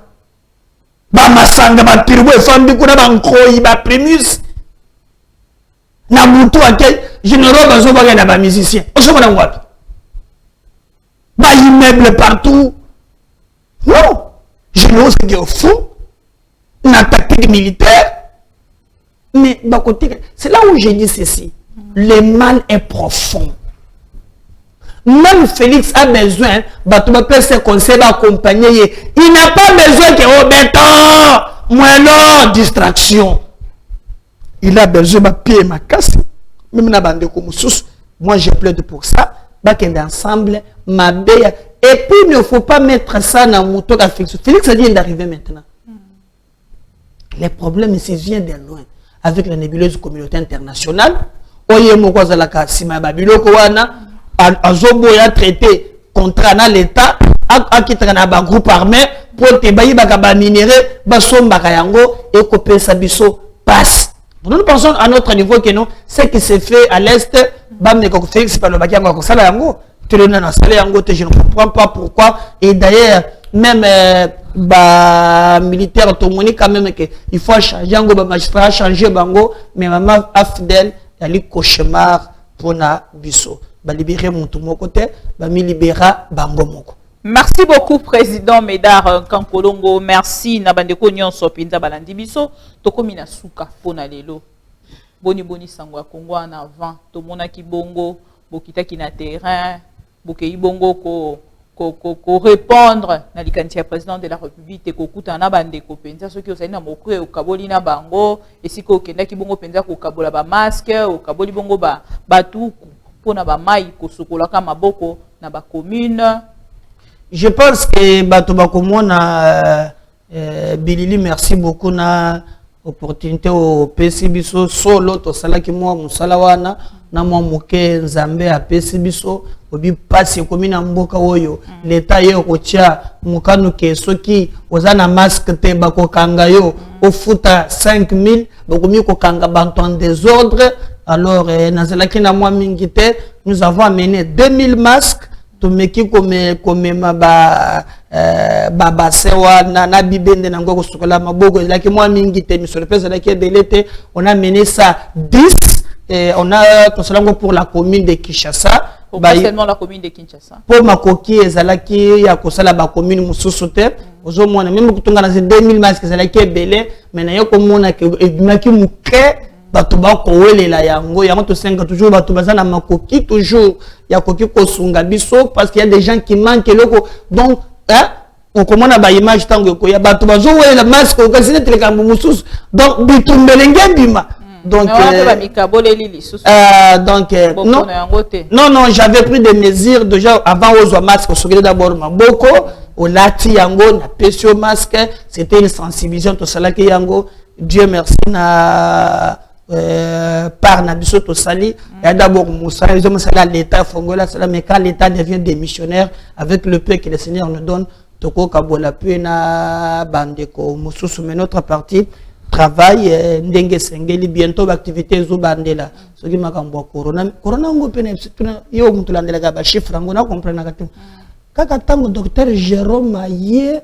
ba masanga ba pirbo e fambi kuna ba nkoi ba primus na mutu akel généraux bazo ba na ba musicien o so na ngwapi ba immeuble partout. Non, je n'ose dire au fond, une tactique militaire, mais c'est là où j'ai dit ceci. Le mal est profond. Même Félix a besoin, Batouba peut se conseiller, accompagner. Il n'a pas besoin que oh, moi non, distraction. Il a besoin de pied ma casse. Même na bande comme sous. Moi je plaide pour ça. Bakende ensemble, ma belle. Et puis il ne faut pas mettre ça dans mon tour à Félix. Félix vient d'arriver maintenant. Les problèmes ici viennent de loin. Avec la nébuleuse communauté internationale. Oye moko za la kasima babiloko wana. Azoboya traité contrat na l'État. Akitana na ba groupe armé. Pour te bayi baka ba minéré. Basomba kayango. Et kopé sabiso passe. Nous pensons à notre niveau que non, ce qui se fait à l'Est, Félix par le Bakiango, je ne comprends pas pourquoi. Et d'ailleurs, même militaire, quand même, il faut changer, magistrat changer, mais maman Afdel, il y a cauchemar pour na biso. Libérer mon tout mon côté, libérer bango moko. Merci beaucoup, Président Médard Kankolongo. Merci, Nabandeko Nyonso Pinza Balandi Biso. Tokomina Souka Pona Lelo. Boni Sangwa Kongo en avant. Tomona Kibongo, Bokita Kina terrain, Bokei Bongo ko répondre. Nalikantia Président de la République, Kokuta Nabandeko Penza, ceux qui ont na mokwe au Kaboli na Bango, et si Kokenda Kibongo Penza ko Kabola ba masque, au Kaboli Bongo ba Batuku, Pona ba Mai, Kosokolaka Maboko, na ba commune. Je pense que Batoba Komona Bilili, merci beaucoup na opportunité au PCBiso solo to salaki moi musalawana na moi moke nzambe a PCBiso obi passe commune mboka oyo l'état yo kotia mukanu ke soki ozana masque te bako kanga yo ofuta 5000 bokomi ko kanga bantu en désordre. Alors nazalaki na moi mingite, nous avons amené 2000 masques. Tumeki comme ma sewa na bibende na ngoko sokola mabogo laki moi mingi te sur le pèse laki delete on a mené ça 10 et on a tout cela pour la commune de Kinshasa. Pas seulement la commune de Kinshasa. Pour ma coquille ezalaki ya kosala ba commune mususu te ozo mona même kutunga na 2000 masques ezalaki belé mais na yo komona ke ebimaki muke. Batuba kowelela yango yango to senga toujours batuba na makoki toujours ya koki kosunga biso parce qu'il y a des gens qui manquent loko donc hein on commande ba image tango ko ya batuba zo welela masque ko kasine telekambo mususu donc bitumbelenge bima donc non j'avais pris des mesures déjà avant aux masques sur d'abord maboko au lati yango na pesio masque c'était une sensibilisation to salaki yango Dieu merci na par Nabiso Tosali, il y a d'abord Moussa, ils ont l'État Fongola, mais quand l'État devient démissionnaire, avec le peu que le Seigneur nous donne, Toko Kabola Pena Bandeko, Moussou, mais notre partie travaille, Ndenge Sengeli, bientôt l'activité Zubandela. Ce qui m'a dit Corona, Corona, on peut yo mutulandela ba chiffre, on a compris na gato. Kaka tango docteur Jérôme Aye,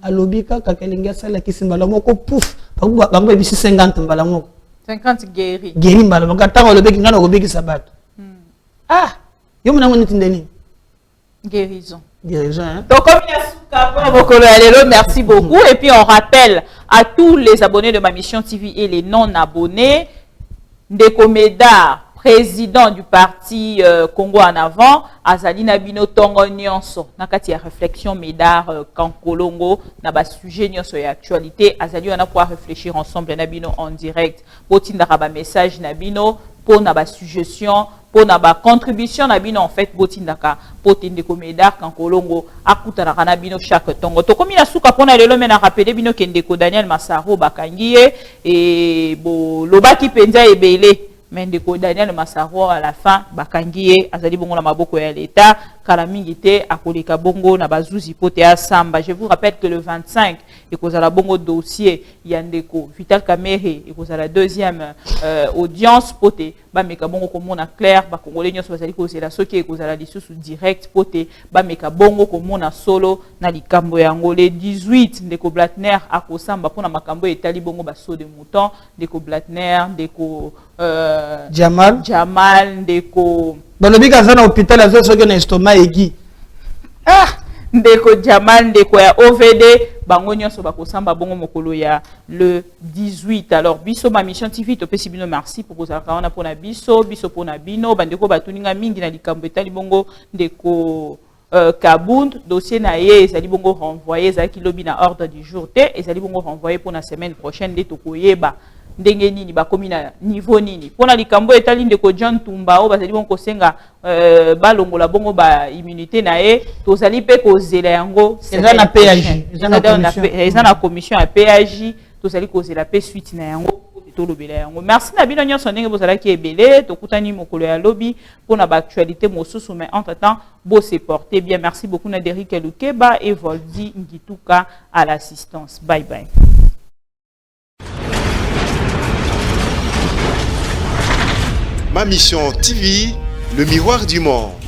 à l'obika kakelinga sala kisimala moko pouf, bango bisi 50 mbala moko. 50 guéris. Guéris mbala moko tango lobeki ngana obeki sabat. Ah, yo mona ngoni tindeni. Guérison. Guérison hein. Donc comme il y a Souka, merci beaucoup et puis on rappelle à tous les abonnés de ma mission TV et les non abonnés Ndeko Médard, président du parti Congo en avant, Azali Nabino Tongo Nyonso, nakati ya réflexion Médard Kankolongo, na ba sujet nyonso ya actualité, Azali on a pouvoir réfléchir ensemble Nabino en direct. Botinda ba message Nabino pour na ba suggestion, pour na ba contribution Nabino en fait botindaka pour Ndeko Médard Kankolongo akuta na Nabino chaque tongo. To komi na suka pona lelo mena rappeler bino ke Ndeko Daniel Massaro bakangiye et bo lobaki penza ebele. Mais Ndeko Daniel Massaro à la fin bakangiye azali bongo na maboko ya l'État kalamingite akoleka bongo na bazuzi pote ya samba. Je vous rappelle que le 25 ekozala bongo dossier ya Ndeko Vital Kamerhe ekozala deuxième audience pote ba meka bongo komona clair ba congolais nyonso bazali kozela soki ekozala lisusu direct pote ba meka bongo komona solo na likambo yango. Le 18 Ndeko Blatner akosamba pona makambo etali bongo ba saut de mouton Ndeko Blatner Ndeko Jamal Ndeko balobi kazana hôpital azo soki na estomac egi. Ah ndeko Jamal ndeko ya OVD bango nyonso bakosamba bongo mokolo ya le 18. Alors biso ma mission TV to pesi bino merci pour vous avoir pour na biso pona bino bandeko batuninga mingi na likambo etali bongo ndeko Kabound dossier na ye ezali bongo renvoyé ezali lobi na ordre du jour te ezali bongo renvoyé pour la semaine prochaine de tokoyeba ndenge nini bakomi na niveau nini pona likambo etali ndeko John Tumba o bazali bongo kosenga balongola bongo ba immunité na ye tozali pe kozela yango eza na PAJ eza na commission ya PAJ tozali kozela pe suite na yango. Merci na bino nyonso ndenge bozalaki ebele tokutani mokolo ya lobi pona ba actualité mosusu mais entre temps bo se porter bien. Merci beaucoup na Derrick Lukeba et Voldi Ngituka à l'assistance. Bye bye. Ma mission TV, le miroir du monde.